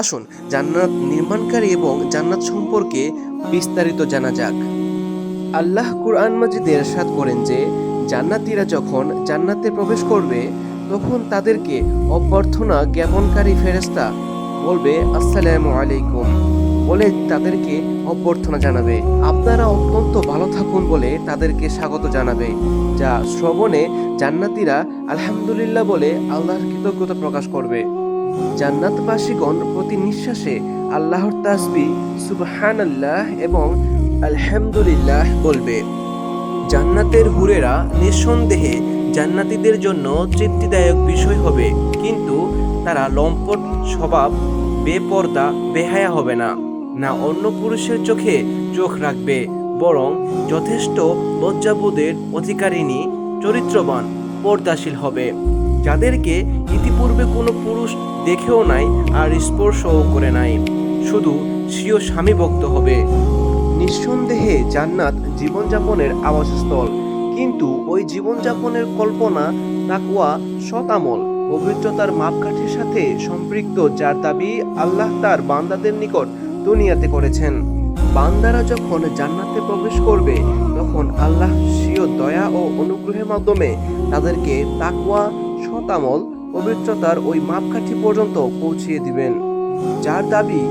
আসুন জান্নাত নির্মাণকারী এবং জান্নাত সম্পর্কে বিস্তারিত জানা যাক। আল্লাহ কুরআন মাজিদে ইরশাদ করেন যে জান্নাতীরা যখন জান্নাতে প্রবেশ করবে তখন তাদেরকে অভ্যর্থনা জ্ঞাপনকারী ফেরেশতা বলবে আসসালামু আলাইকুম বলে তাদেরকে অভ্যর্থনা জানাবে। আপনারা অত্যন্ত ভালো থাকুন বলে তাদেরকে স্বাগত জানাবে, যা শ্রবণে জান্নাতীরা আলহামদুলিল্লাহ বলে আল্লাহর কৃতজ্ঞতা প্রকাশ করবে। জান্নাতবাসীগণ প্রতি নিঃশ্বাসে আল্লাহর তাসবিহ সুবহানাল্লাহ এবং আলহামদুলিল্লাহ বলবে। জান্নাতের হুরেরা নিঃসন্দেহে জান্নাতীদের জন্য তৃপ্তিদায়ক বিষয় হবে, কিন্তু তারা লম্পট স্বভাব, বেপরদা, বেহায়া হবে না। না অন্য পুরুষের চোখে চোখ রাখবে, বরং যথেষ্ট লজ্জাবোধের অধিকারিণী, চরিত্রবান, পর্দাশীল হবে, যাদেরকে ইতিপূর্বে কোনো পুরুষ দেখেও নাই আর স্পর্শও করে নাই, শুধু স্বীয় স্বামী ভক্ত হবে। নিঃসন্দেহে জান্নাত জীবনযাপনের আবাসস্থল, কিন্তু ওই জীবনযাপনের কল্পনা তাকওয়া, সৎ আমল, পবিত্রতার মাপকাঠির সাথে সম্পৃক্ত, যার দাবি আল্লাহ তার বান্দাদের নিকট দুনিয়াতে করেছেন। বান্দারা যখন জান্নাতে প্রবেশ করবে তখন আল্লাহ স্বীয় দয়া ও অনুগ্রহের মাধ্যমে তাদেরকে তাকওয়া, সৎ আমল, পবিত্রতার ওই মাপকাঠি পর্যন্ত পৌঁছিয়ে দিবেন, যার দাবি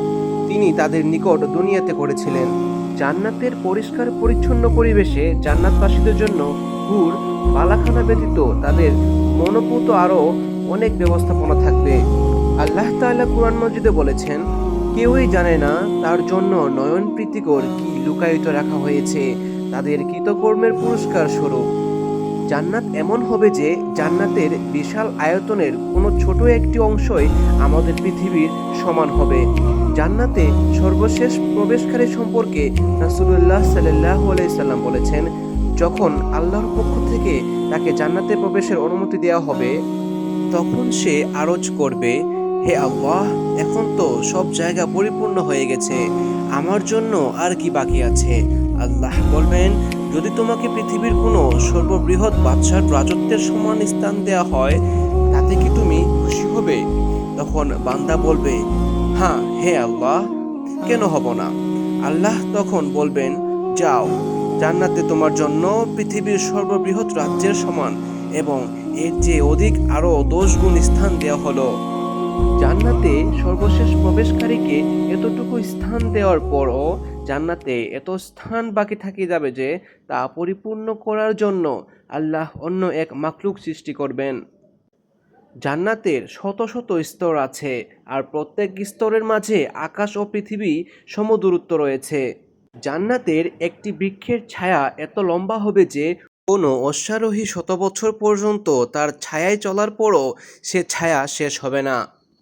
তিনি তাদের নিকট দুনিয়াতে করেছিলেন। জান্নাতের পরিষ্কার পরিচ্ছন্ন পরিবেশে জান্নাতবাসীদের জন্য হুর, বালাখানা ব্যতীত তাদের মনোপুত আরও অনেক ব্যবস্থাপনা থাকবে। আল্লাহ তাআলা কুরআন মাজিদে বলেছেন, কেউই জানে না তার জন্য নয়ন প্রীতিকর কি লুকায়িত রাখা হয়েছে তাদের কৃতকর্মের পুরস্কার স্বরূপ। জান্নাত এমন হবে যে জান্নাতের বিশাল আয়তনের কোনো ছোট একটি অংশই আমাদের পৃথিবীর সমান হবে। জান্নাতে সর্বশেষ প্রবেশকারী সম্পর্কে রাসূলুল্লাহ সাল্লাল্লাহু আলাইহি সাল্লাম বলেছেন, যখন আল্লাহর পক্ষ থেকে তাকে জান্নাতে প্রবেশের অনুমতি দেওয়া হবে তখন সে আরজ করবে, হে আল্লাহ, এখন তো সব জায়গা পরিপূর্ণ হয়ে গেছে, আমার জন্য আর কি বাকি আছে? আল্লাহ বলবেন, যদি তোমাকে পৃথিবীর কোনো সর্ববৃহৎ বাদশার রাজত্বের সমান স্থান দেওয়া হয় তাতে কি তুমি খুশি হবে? তখন বান্দা বলবে, হ্যাঁ হে আল্লাহ, কেন হব না? আল্লাহ তখন বলবেন, যাও, জান্নাতে তোমার জন্য পৃথিবীর সর্ববৃহৎ রাজ্যের সমান এবং এর চেয়ে অধিক আরও 10 গুণ স্থান দেওয়া হলো। জান্নাতে সর্বশেষ প্রবেশকারীকে এতটুকু স্থান দেওয়ার পরও জান্নাতে এত স্থান বাকি থেকে যাবে যে তা পরিপূর্ণ করার জন্য আল্লাহ অন্য এক মাখলুক সৃষ্টি করবেন। জান্নাতের শত শত স্তর আছে, আর প্রত্যেক স্তরের মাঝে আকাশ ও পৃথিবী সমদূরত্ব রয়েছে। জান্নাতের একটি বৃক্ষের ছায়া এত লম্বা হবে যে কোনো অশ্বারোহী শত বছর পর্যন্ত তার ছায়ায় চলার পরও সে ছায়া শেষ হবে না।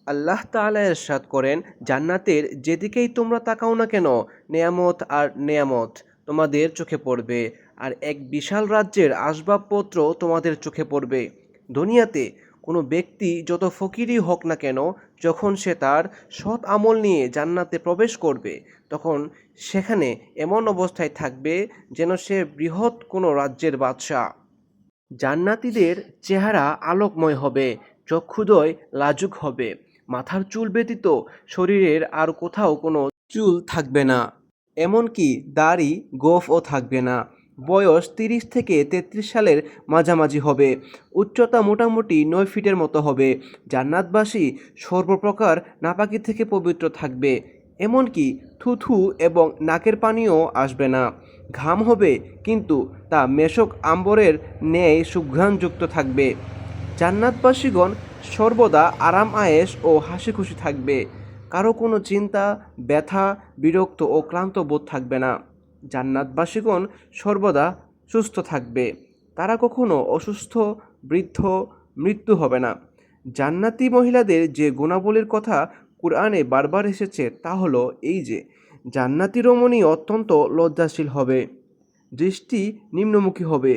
আল্লাহ তাআলা ইরশাদ করেন, জান্নাতের যেদিকেই তোমরা তাকাও না কেন, নেয়ামত আর নেয়ামত তোমাদের চোখে পড়বে, আর এক বিশাল রাজ্যের আসবাবপত্র তোমাদের চোখে পড়বে। দুনিয়াতে কোনো ব্যক্তি যত ফকিরই হোক না কেন, যখন সে তার সৎ আমল নিয়ে জান্নাতে প্রবেশ করবে তখন সেখানে এমন অবস্থায় থাকবে যেন সে বৃহৎ কোনো রাজ্যের বাদশা। জান্নাতীদের চেহারা আলোকময় হবে, চক্ষুদ্বয় লাজুক হবে, মাথার চুল ব্যতীত শরীরের আর কোথাও কোনো চুল থাকবে না, এমনকি দাড়ি গোঁফও থাকবে না। বয়স 30 থেকে 33 সালের মাঝামাঝি হবে। উচ্চতা মোটামুটি 9 ফিটের মতো হবে। জান্নাতবাসী সর্বপ্রকার নাপাকি থেকে পবিত্র থাকবে, এমনকি থুথু এবং নাকের পানিও আসবে না। ঘাম হবে, কিন্তু তা মেশক আম্বরের ন্যায় সুঘ্রাণযুক্ত থাকবে। জান্নাতবাসীগণ সর্বদা আরাম আয়েশ ও হাসি খুশি থাকবে, কারো কোনো চিন্তা, ব্যথা, বিরক্ত ও ক্লান্ত বোধ থাকবে না। জান্নাতবাসীগণ সর্বদা সুস্থ থাকবে, তারা কখনো অসুস্থ, বৃদ্ধ, মৃত্যু হবে না। জান্নাতি মহিলাদের যে গুণাবলীর কথা কুরআনে বারবার এসেছে তা হলো এই যে, জান্নাতি রমণী অত্যন্ত লজ্জাশীল হবে, দৃষ্টি নিম্নমুখী হবে,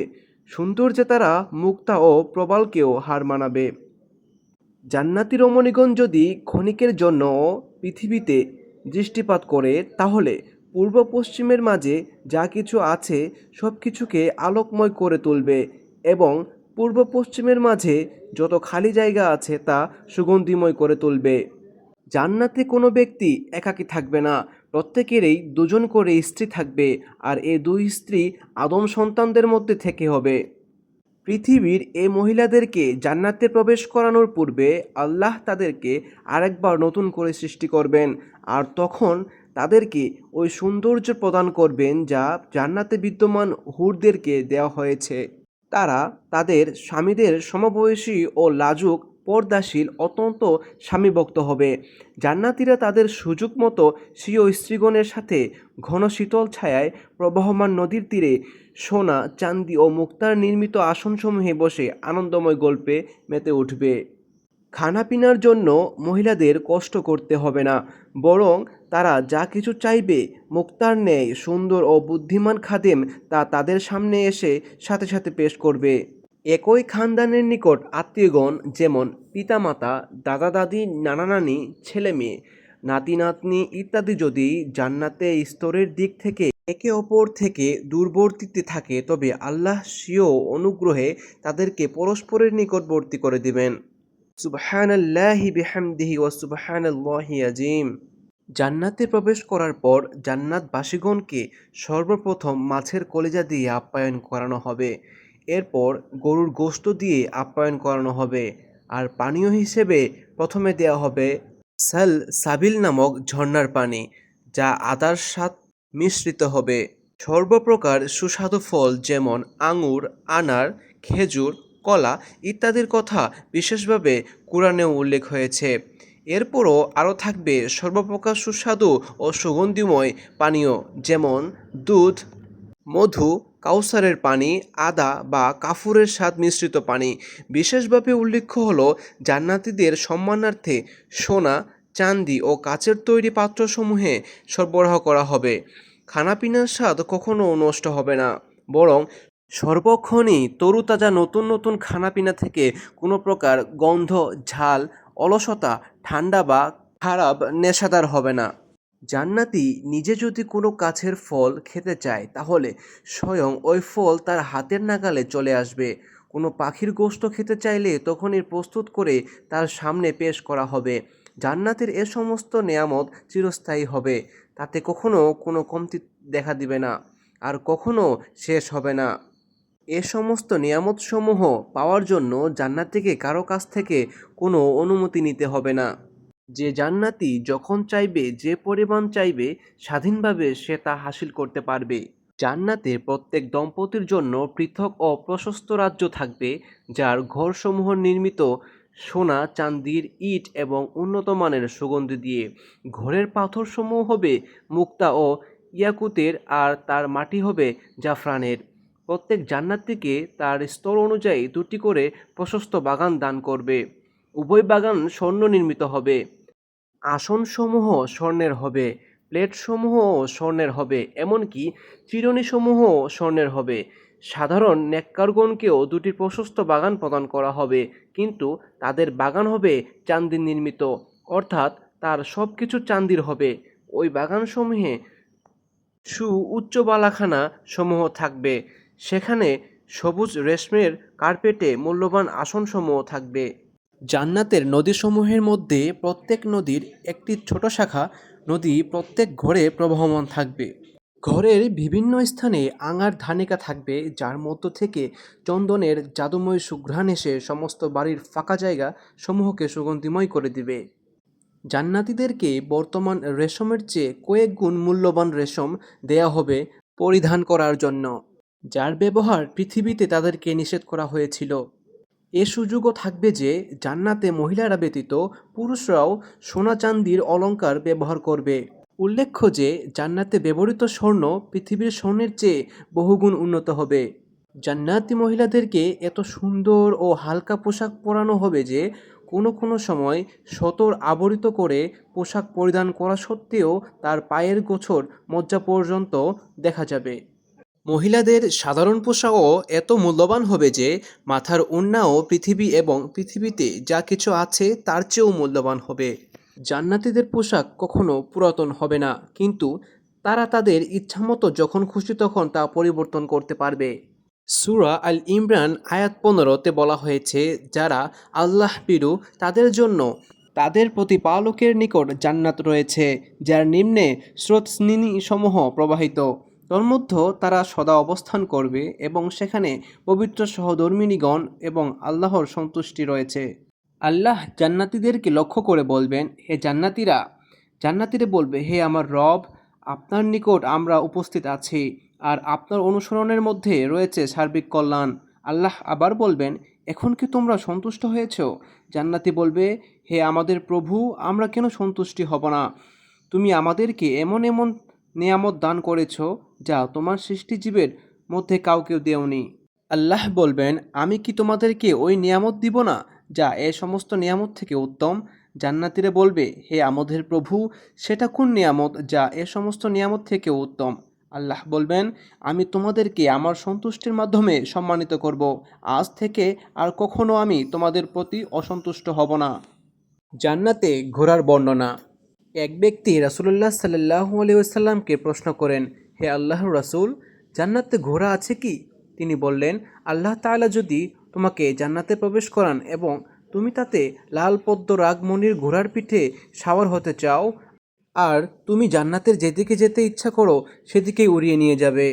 সৌন্দর্যে তারা মুক্তা ও প্রবালকেও হার মানাবে। জান্নাতি রমণীগণ যদি ক্ষণিকের জন্যও পৃথিবীতে দৃষ্টিপাত করে তাহলে পূর্ব পশ্চিমের মাঝে যা কিছু আছে সব কিছুকে আলোকময় করে তুলবে, এবং পূর্ব পশ্চিমের মাঝে যত খালি জায়গা আছে তা সুগন্ধিময় করে তুলবে। জান্নাতে কোনো ব্যক্তি একাকী থাকবে না, প্রত্যেকেরই দুজন করে স্ত্রী থাকবে, আর এই দুই স্ত্রী আদম সন্তানদের মধ্যে থেকে হবে। পৃথিবীর এই মহিলাদেরকে জান্নাতে প্রবেশ করানোর পূর্বে আল্লাহ তাদেরকে আরেকবার নতুন করে সৃষ্টি করবেন, আর তখন তাদেরকে ওই সৌন্দর্য প্রদান করবেন যা জান্নাতে বিদ্যমান হুরদেরকে দেওয়া হয়েছে। তারা তাদের স্বামীদের সমবয়সী ও লাজুক পর্দাশীল অত্যন্ত স্বামীভক্ত হবে। জান্নাতীরা তাদের সুযোগ মতো স্বীয় স্ত্রীগণের সাথে ঘন শীতল ছায়ায় প্রবহমান নদীর তীরে সোনা, চাঁদি ও মুক্তার নির্মিত আসনসমূহে বসে আনন্দময় গল্পে মেতে উঠবে। খানাপিনার জন্য মহিলাদের কষ্ট করতে হবে না, বরং তারা যা কিছু চাইবে মুক্তার ন্যায় সুন্দর ও বুদ্ধিমান খাদেম তা তাদের সামনে এসে সাথে সাথে পেশ করবে। একই খানদানের নিকট আত্মীয়গণ যেমন পিতামাতা, দাদা দাদি, নানা নানি, ছেলে মেয়ে, নাতি নাতনি ইত্যাদি যদি জান্নাতে স্তরের দিক থেকে একে অপর থেকে দূরবর্তীতে থাকে, তবে আল্লাহ স্বীয় অনুগ্রহে তাদেরকে পরস্পরের নিকটবর্তী করে দিবেন। সুবহানাল্লাহি বিহামদিহি ওয়া সুবহানাল্লাহি আযীম। জান্নাতে প্রবেশ করার পর জান্নাতবাসীগণকে সর্বপ্রথম মাছের কলিজা দিয়ে আপ্যায়ন করানো হবে। এরপর গরুর গোশত দিয়ে আপ্যায়ন করানো হবে, আর পানীয় হিসেবে প্রথমে দেওয়া হবে সাল সাবিল নামক ঝর্ণার পানি, যা আদার স্বাদ মিশ্রিত হবে। সর্বপ্রকার সুস্বাদু ফল যেমন আঙুর, আনার, খেজুর, কলা ইত্যাদির কথা বিশেষভাবে কুরআনেও উল্লেখ হয়েছে। এরপরও আরও থাকবে সর্বপ্রকার সুস্বাদু ও সুগন্ধিময় পানীয় যেমন দুধ, মধু, কাউসারের পানি, আদা বা কাফুরের স্বাদ মিশ্রিত পানি। বিশেষভাবে উল্লেখ্য হলো জান্নাতীদের সম্মানার্থে সোনা, চাঁদি ও কাচের তৈরি পাত্রসমূহে সরবরাহ করা হবে। খানাপিনার স্বাদ কখনো নষ্ট হবে না, বরং সর্বক্ষণই তরুতাজা নতুন নতুন খানাপিনা থেকে কোনো প্রকার গন্ধ, ঝাল, অলসতা, ঠান্ডা বা খারাপ নেশাদার হবে না। জান্নাতি নিজে যদি কোনো গাছের ফল খেতে চায়, তাহলে স্বয়ং ওই ফল তার হাতের নাগালে চলে আসবে। কোনো পাখির গোশত খেতে চাইলে তখনই প্রস্তুত করে তার সামনে পেশ করা হবে। জান্নাতের এ সমস্ত নেয়ামত চিরস্থায়ী হবে, তাতে কখনো কোনো কমতি দেখা দিবে না, আর কখনো শেষ হবে না। এ সমস্ত নিয়ামতসমূহ পাওয়ার জন্য জান্নাতীকে কারো কাছ থেকে কোনো অনুমতি নিতে হবে না। যে জান্নাতি যখন চাইবে, যে পরিমাণ চাইবে, স্বাধীনভাবে সে তা হাসিল করতে পারবে। জান্নাতে প্রত্যেক দম্পতির জন্য পৃথক ও প্রশস্ত রাজ্য থাকবে, যার ঘরসমূহ নির্মিত সোনা, চাঁদির ইট এবং উন্নত মানের সুগন্ধি দিয়ে। ঘরের পাথরসমূহ হবে মুক্তা ও ইয়াকুতের, আর তার মাটি হবে জাফরানের। প্রত্যেক জান্নাতীকে তার স্তর অনুযায়ী দুটি করে প্রশস্ত বাগান দান করবে। উভয় বাগান স্বর্ণ নির্মিত হবে। আসনসমূহ স্বর্ণের হবে, প্লেটসমূহও স্বর্ণের হবে, এমনকি চিরুনিসমূহও স্বর্ণের হবে। সাধারণ নেককারগণকেও দুটি প্রশস্ত বাগান প্রদান করা হবে, কিন্তু তাদের বাগান হবে চান্দির নির্মিত, অর্থাৎ তার সব কিছু চান্দির হবে। ওই বাগানসমূহে উচ্চ বালাখানা সমূহ থাকবে, সেখানে সবুজ রেশমের কার্পেটে মূল্যবান আসনসমূহ থাকবে। জান্নাতের নদীসমূহের মধ্যে প্রত্যেক নদীর একটি ছোট শাখা নদী প্রত্যেক ঘরে প্রবহমান থাকবে। ঘরের বিভিন্ন স্থানে আঙার ধানিকা থাকবে, যার মধ্য থেকে চন্দনের জাদুময় সুঘ্রাণ এসে সমস্ত বাড়ির ফাঁকা জায়গা সমূহকে সুগন্ধিময় করে দিবে। জান্নাতীদেরকে বর্তমান রেশমের চেয়ে কয়েক গুণ মূল্যবান রেশম দেয়া হবে পরিধান করার জন্য, যার ব্যবহার পৃথিবীতে তাদেরকে নিষেধ করা হয়েছিল। এ সুযোগও থাকবে যে জান্নাতে মহিলারা ব্যতীত পুরুষরাও সোনা চাঁদির অলংকার ব্যবহার করবে। উল্লেখ্য যে জান্নাতে ব্যবহৃত স্বর্ণ পৃথিবীর স্বর্ণের চেয়ে বহুগুণ উন্নত হবে। জান্নাতি মহিলাদেরকে এত সুন্দর ও হালকা পোশাক পরানো হবে যে কোনো কোনো সময় সতর আবরিত করে পোশাক পরিধান করা সত্ত্বেও তার পায়ের গোছর মজ্জা পর্যন্ত দেখা যাবে। মহিলাদের সাধারণ পোশাকও এত মূল্যবান হবে যে মাথার ওড়নাও পৃথিবী এবং পৃথিবীতে যা কিছু আছে তার চেয়েও মূল্যবান হবে। জান্নাতীদের পোশাক কখনো পুরাতন হবে না, কিন্তু তারা তাদের ইচ্ছামতো যখন খুশি তখন তা পরিবর্তন করতে পারবে। সূরা আল ইমরান আয়াত 15-তে বলা হয়েছে, যারা আল্লাহ ভীরু তাদের জন্য তাদের প্রতিপালকের নিকট জান্নাত রয়েছে, যার নিম্নে স্রোতস্বিনীসমূহ প্রবাহিত। তন্মধ্যে তারা সদা অবস্থান করবে এবং সেখানে পবিত্র সহধর্মিণীগণ এবং আল্লাহর সন্তুষ্টি রয়েছে। আল্লাহ জান্নাতীদেরকে লক্ষ্য করে বলবেন, হে জান্নাতীরা। জান্নাতীরা বলবে, হে আমার রব, আপনার নিকট আমরা উপস্থিত আছি, আর আপনার অনুসরণের মধ্যে রয়েছে সার্বিক কল্যাণ। আল্লাহ আবার বলবেন, এখন কি তোমরা সন্তুষ্ট হয়েছ? জান্নাতি বলবে, হে আমাদের প্রভু, আমরা কেন সন্তুষ্টি হব না? তুমি আমাদেরকে এমন এমন নেয়ামত দান করেছ যা তোমার সৃষ্টিজীবের মধ্যে কাউকে দেওনি। আল্লাহ বলবেন, আমি কি তোমাদেরকে ওই নিয়ামত দিব না যা এ সমস্ত নিয়ামত থেকে উত্তম? জান্নাতীরা বলবে, হে আমাদের প্রভু, সেটা কোন নিয়ামত যা এ সমস্ত নিয়ামত থেকে উত্তম? আল্লাহ বলবেন, আমি তোমাদেরকে আমার সন্তুষ্টির মাধ্যমে সম্মানিত করব। আজ থেকে আর কখনো আমি তোমাদের প্রতি অসন্তুষ্ট হব না। জান্নাতে ঘোড়ার বর্ণনা। এক ব্যক্তি রাসূলুল্লাহ সাল্লাল্লাহু আলাইহি ওয়াসাল্লামকে প্রশ্ন করেন, হে আল্লাহর রাসূল, জান্নাতে ঘোড়া আছে কি? তিনি বললেন, আল্লাহ তাআলা যদি তোমাকে জান্নাতে প্রবেশ করান এবং তুমি তাতে লাল পদ্ম রাগমণির ঘোড়ার পিঠে সাওয়ার হতে চাও, আর তুমি জান্নাতের যেদিকে যেতে ইচ্ছা করো সেদিকেই উড়িয়ে নিয়ে যাবে।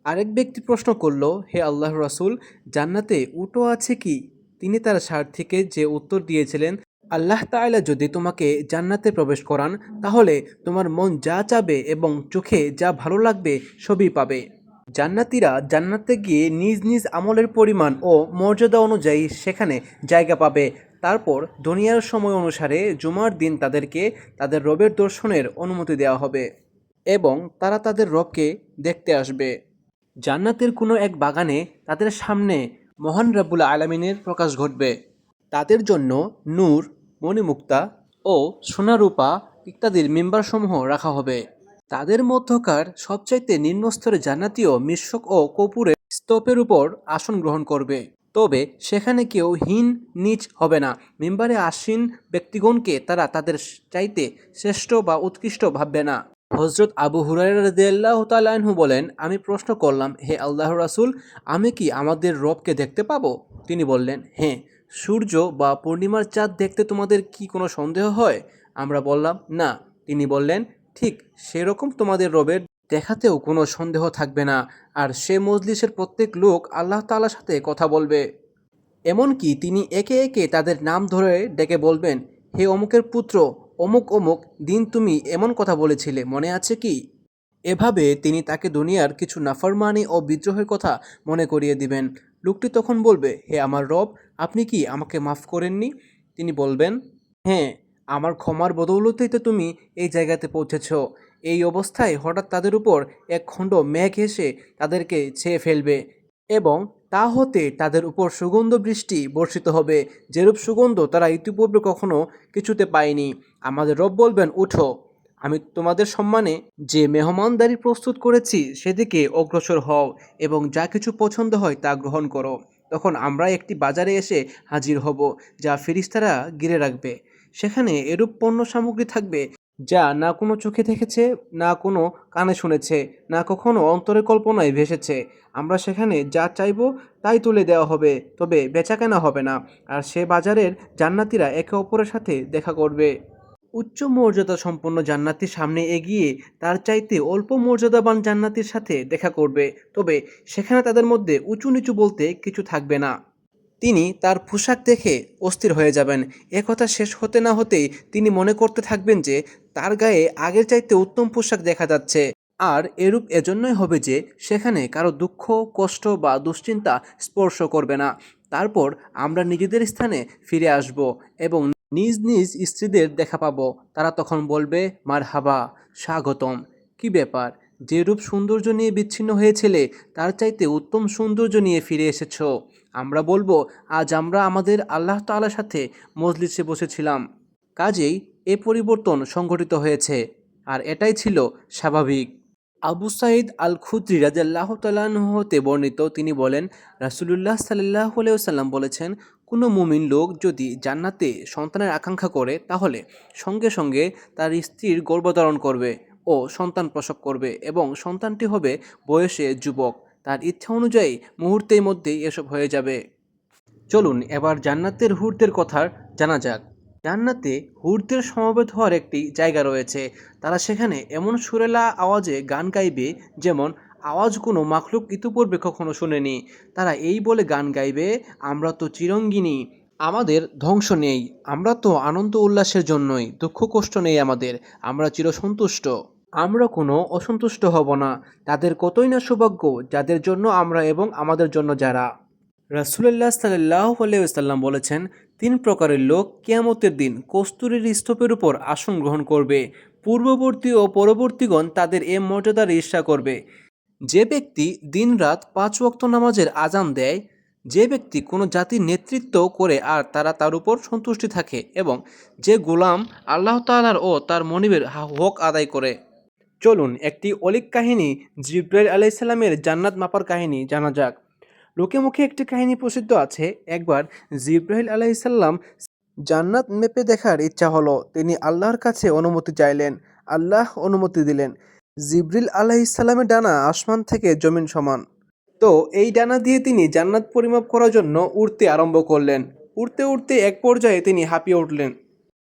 আরেক ব্যক্তি প্রশ্ন করল, হে আল্লাহর রাসূল, জান্নাতে উটও আছে কি? তিনি তার স্বার্থীকে যে উত্তর দিয়েছিলেন, আল্লাহ তাআলা যদি তোমাকে জান্নাতে প্রবেশ করান, তাহলে তোমার মন যা চাবে এবং চোখে যা ভালো লাগবে সবই পাবে। জান্নাতীরা জান্নাতে গিয়ে নিজ নিজ আমলের পরিমাণ ও মর্যাদা অনুযায়ী সেখানে জায়গা পাবে। তারপর দুনিয়ার সময় অনুসারে জুমার দিন তাদেরকে তাদের রবের দর্শনের অনুমতি দেওয়া হবে এবং তারা তাদের রবকে দেখতে আসবে। জান্নাতের কোনো এক বাগানে তাদের সামনে মহান রব্বুল আলামিনের প্রকাশ ঘটবে। তাদের জন্য নূর, মণিমুক্তা ও সোনারূপা ইত্যাদির মিম্বারসমূহ রাখা হবে। তাদের মধ্যকার সবচাইতে নিম্নস্তরে জান্নাতীয় মিশক ও কর্পূরের স্তূপের উপর আসন গ্রহণ করবে। তবে সেখানে কেউ হীন নীচ হবে না। মিম্বারে আসীন ব্যক্তিগণকে তারা তাদের চাইতে শ্রেষ্ঠ বা উৎকৃষ্ট ভাববে না। হযরত আবু হুরায়রা রাদিয়াল্লাহু তাআলা আনহু বলেন, আমি প্রশ্ন করলাম, হে আল্লাহর রাসূল, আমি কি আমাদের রবকে দেখতে পাবো? তিনি বললেন, হ্যাঁ। সূর্য বা পূর্ণিমার চাঁদ দেখতে তোমাদের কি কোনো সন্দেহ হয়? আমরা বললাম, না। তিনি বললেন, ঠিক সেরকম তোমাদের রবের দেখাতেও কোনো সন্দেহ থাকবে না, আর সে মজলিসের প্রত্যেক লোক আল্লাহ তাআলার সাথে কথা বলবে। এমনকি তিনি একে একে তাদের নাম ধরে ডেকে বলবেন, হে অমুকের পুত্র, অমুক অমুক দিন তুমি এমন কথা বলেছিলে, মনে আছে কি? এভাবে তিনি তাকে দুনিয়ার কিছু নাফরমানি ও বিদ্রোহের কথা মনে করিয়ে দিবেন। লোকটি তখন বলবে, হে আমার রব, আপনি কি আমাকে মাফ করেননি? তিনি বলবেন, হ্যাঁ, আমার ক্ষমার বদৌলতেই তো তুমি এই জায়গাতে পৌঁছেছ। এই অবস্থায় হঠাৎ তাদের উপর এক খণ্ড মেঘ এসে তাদেরকে ছেয়ে ফেলবে এবং তা হতে তাদের উপর সুগন্ধ বৃষ্টি বর্ষিত হবে, যেরূপ সুগন্ধ তারা ইতিপূর্বে কখনো কিছুতে পায়নি। আমাদের রব বলবেন, উঠো, আমি তোমাদের সম্মানে যে মেহমানদারি প্রস্তুত করেছি সেদিকে অগ্রসর হও এবং যা কিছু পছন্দ হয় তা গ্রহণ করো। তখন আমরা একটি বাজারে এসে হাজির হব যা ফেরেশতারা ঘিরে রাখবে। সেখানে এরূপ পণ্য সামগ্রী থাকবে যা না কোনো চোখে দেখেছে, না কোনো কানে শুনেছে, না কখনো অন্তরে কল্পনায় ভেসেছে। আমরা সেখানে যা চাইব তাই তুলে দেওয়া হবে, তবে বেচাকেনা হবে না। আর সে বাজারের জান্নাতীরা একে অপরের সাথে দেখা করবে। উচ্চ মর্যাদা সম্পন্ন জান্নাতীর সামনে এগিয়ে তার চাইতে অল্প মর্যাদাবান জান্নাতীর সাথে দেখা করবে, তবে সেখানে তাদের মধ্যে উঁচু নিচু বলতে কিছু থাকবে না। তিনি তার পোশাক দেখে অস্থির হয়ে যাবেন। কথা শেষ হতে না হতেই তিনি মনে করতে থাকবেন যে তার গায়ে আগের চাইতে উত্তম পোশাক দেখা যাচ্ছে। আর এরূপ এজন্যই হবে যে সেখানে কারো দুঃখ, কষ্ট বা দুশ্চিন্তা স্পর্শ করবে না। তারপর আমরা নিজেদের স্থানে ফিরে আসব এবং নিজ নিজ স্ত্রীদের দেখা পাবো। তারা তখন বলবে, মারহাবা, স্বাগতম। কি ব্যাপার, যে রূপ সৌন্দর্য নিয়ে বিচ্ছিন্ন হয়েছিলে তার চাইতে উত্তম সৌন্দর্য নিয়ে ফিরে এসেছ। আমরা বলবো, আজ আমরা আমাদের আল্লাহ তাআলার সাথে মজলিসে বসেছিলাম, কাজেই এ পরিবর্তন সংঘটিত হয়েছে, আর এটাই ছিল স্বাভাবিক। আবু সাঈদ আল খুদরি রাদিয়াল্লাহু তাআলা আনহু হতে বর্ণিত, তিনি বলেন, রাসূলুল্লাহ সাল্লাল্লাহু আলাইহি ওয়াসাল্লাম বলেছেন, কোনো মুমিন লোক যদি জান্নাতে সন্তানের আকাঙ্ক্ষা করে তাহলে সঙ্গে সঙ্গে তার স্ত্রীর গর্ভধারণ করবে ও সন্তান প্রসব করবে এবং সন্তানটি হবে বয়সে যুবক। তার ইচ্ছা অনুযায়ী মুহূর্তের মধ্যেই এসব হয়ে যাবে। চলুন এবার জান্নাতের হুরদের কথা জানা যাক। জান্নাতে হুরদের সমবেত হওয়ার একটি জায়গা রয়েছে। তারা সেখানে এমন সুরেলা আওয়াজে গান গাইবে, যেমন আওয়াজ কোনো মাখলুক ইতিপূর্বে কখনো শুনেনি। তারা এই বলে গান গাইবে, আমরা তো চিরঙ্গিনী, আমাদের ধ্বংস নেই, আমরা তো আনন্দ উল্লাসের জন্যই, দুঃখ কষ্ট নেই আমাদের, আমরা চিরসন্তুষ্ট, আমরা কোনো অসন্তুষ্ট হব না। তাদের কতই না সৌভাগ্য যাদের জন্য আমরা এবং আমাদের জন্য যারা। রাসূলুল্লাহ সাল্লাল্লাহু আলাইহি ওয়াসাল্লাম বলেছেন, ৩ প্রকারের লোক কিয়ামতের দিন কস্তুরীর স্তূপের উপর আসন গ্রহণ করবে। পূর্ববর্তী ও পরবর্তীগণ তাদের এ মর্যাদার ঈর্ষা করবে। যে ব্যক্তি দিনরাত ৫ ওয়াক্ত নামাজের আজান দেয়, যে ব্যক্তি কোনো জাতির নেতৃত্ব করে আর তারা তার উপর সন্তুষ্টি থাকে, এবং যে গোলাম আল্লাহ তাআলার ও তার মনিবের হক আদায় করে। চলুন একটি অলীক কাহিনী, জিবরাইল আলাইহিস সালামের জান্নাত মাপার কাহিনী জানা যাক। লোকে মুখে একটি কাহিনী প্রসিদ্ধ আছে। একবার জিবরাইল আলাইহিস সালাম জান্নাত মেপে দেখার ইচ্ছা হলো। তিনি আল্লাহর কাছে অনুমতি চাইলেন। আল্লাহ অনুমতি দিলেন। জিবরিল আলাইহিস সালামের ডানা আসমান থেকে জমিন সমান। তো এই ডানা দিয়ে তিনি জান্নাত পরিমাপ করার জন্য উড়তে আরম্ভ করলেন। উড়তে উড়তে এক পর্যায়ে তিনি হাঁপিয়ে উঠলেন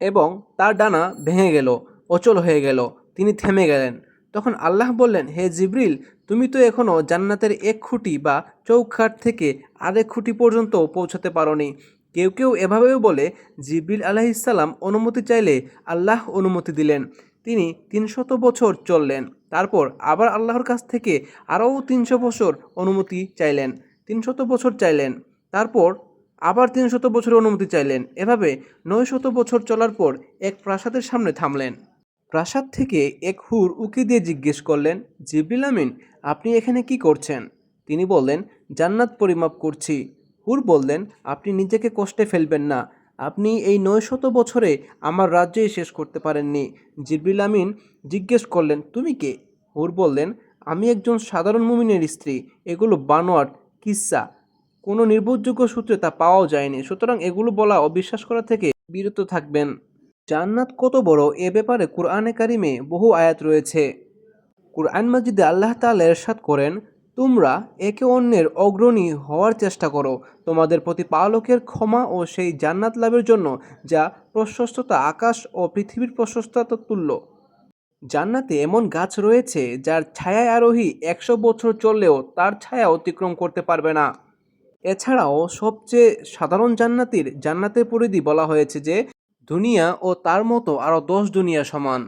এবং তার ডানা ভেঙে গেল, অচল হয়ে গেল। তিনি থেমে গেলেন। তখন আল্লাহ বললেন, হে জিবরিল, তুমি তো এখনও জান্নাতের এক খুঁটি বা চৌখাট থেকে আরেক খুঁটি পর্যন্ত পৌঁছাতে পারোনি। কেউ কেউ এভাবেও বলে, জিবরিল আলাইহিসসালাম অনুমতি চাইলে আল্লাহ অনুমতি দিলেন। তিনি ৩০০ বছর চললেন। তারপর আবার আল্লাহর কাছ থেকে আরও ৩০০ বছর অনুমতি চাইলেন। ৩০০ বছর চাইলেন। তারপর আবার ৩০০ বছরের অনুমতি চাইলেন। এভাবে ৯০০ বছর চলার পর এক প্রাসাদের সামনে থামলেন। প্রাসাদ থেকে এক হুর উঁকি দিয়ে জিজ্ঞেস করলেন, জিবরিল আমিন, আপনি এখানে কি করছেন? তিনি বললেন, জান্নাত পরিমাপ করছি। হুর বললেন, আপনি নিজেকে কষ্টে ফেলবেন না। আপনি এই ৯০০ বছরে আমার রাজ্যই শেষ করতে পারেননি। জিবরিল আমিন জিজ্ঞেস করলেন, তুমি কে? হুর বললেন, আমি একজন সাধারণ মুমিনের স্ত্রী। এগুলো বানোয়াট কিসসা, কোনো নির্ভরযোগ্য সূত্রে তা পাওয়াও যায়নি, সুতরাং এগুলো বলা ও বিশ্বাস করা থেকে বিরত থাকবেন। জান্নাত কত বড় এ ব্যাপারে কুরআনে কারিমে বহু আয়াত রয়েছে। কুরআন মাজিদে আল্লাহ তাআলা ইরশাদ করেন, তোমরা একে অন্যের অগ্রণী হওয়ার চেষ্টা করো, তোমাদের প্রতিপালকের ক্ষমা ও সেই জান্নাত লাভের জন্য যা প্রশস্ততা আকাশ ও পৃথিবীর প্রশস্ততা তুল্য। জান্নাতে এমন গাছ রয়েছে যার ছায়ায় আরোহী ১০০ বছর চললেও তার ছায়া অতিক্রম করতে পারবে না। এছাড়াও সবচেয়ে সাধারণ জান্নাতের পরিধি বলা হয়েছে যে দুনিয়া ও তার মতো আরও ১০ দুনিয়া সমান।